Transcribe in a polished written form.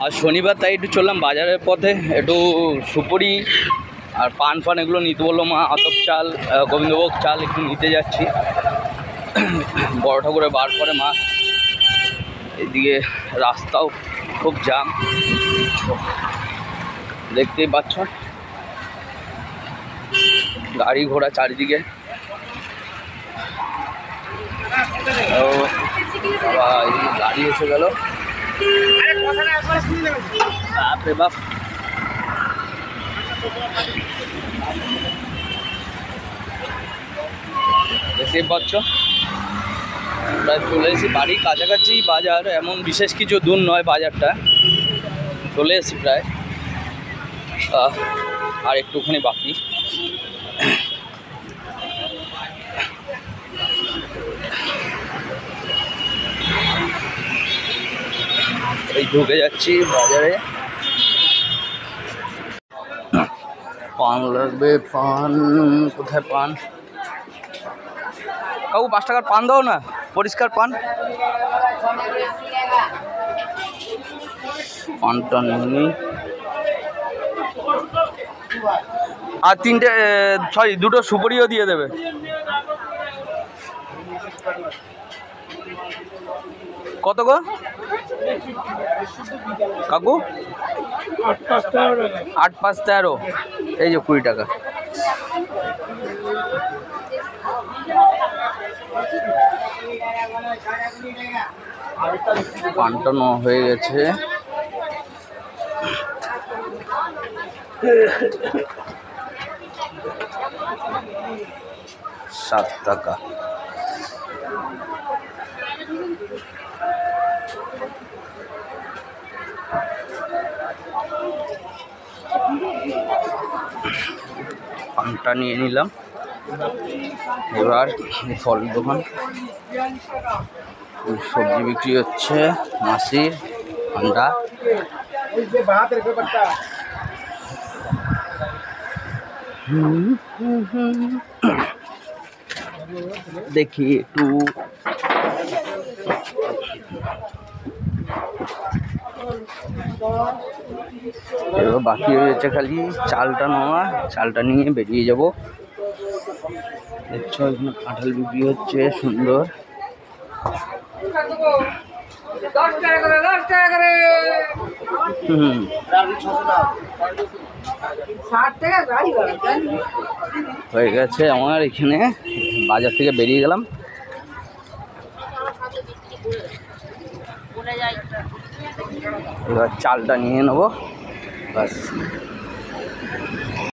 আর শনিবার তাই একটু চললাম বাজারের পথে, একটু সুপুরি আর পান ফান এগুলো নিতে বললো মা। আতপ চাল, গোবিন্দভোগ চাল একটু নিতে যাচ্ছি। বড় ঠাকুরে বার করে মা। এদিকে রাস্তাও খুব জ্যাম, দেখতেই পাচ্ছ, গাড়ি ঘোড়া চারিদিকে। গাড়ি এসে গেল, বাপরে বাপ। দেখতেই পাচ্ছ প্রায় চলে এসেছি বাড়ির কাছাকাছি। বাজার এমন বিশেষ কিছু দূর নয়, বাজারটা চলে এসেছি প্রায়, আর একটুখানি বাকি। এই ঢুকে যাচ্ছি বাজারে। পান লাগবে, পান কোথায়? পান কাকু 5 টাকার পান দাও না, পরিষ্কার পান। পানটা নিই। আর 3টে, সরি 2টো সুপুরিও দিয়ে দেবে। কত গো কাকু? 8 5 13, এই যে 20 টাকা। পানটা হয়ে গেছে। 7 টাকা। পানটা নিয়ে নিলাম। এবার ফলের দোকান, সবজি বিক্রি হচ্ছে, মাসির আন্ডা। দেখি একটু এবার বাকি রয়েছে খালি চালটা নেওয়া। চালটা নিয়ে বেরিয়ে যাব। দেখছো এখানে কাঁঠাল বিক্রি হচ্ছে সুন্দর। হয়ে গেছে আমার এখানে। বাজার থেকে বেরিয়ে গেলাম, এবার চালটা নিয়ে নেবো, ব্যাস।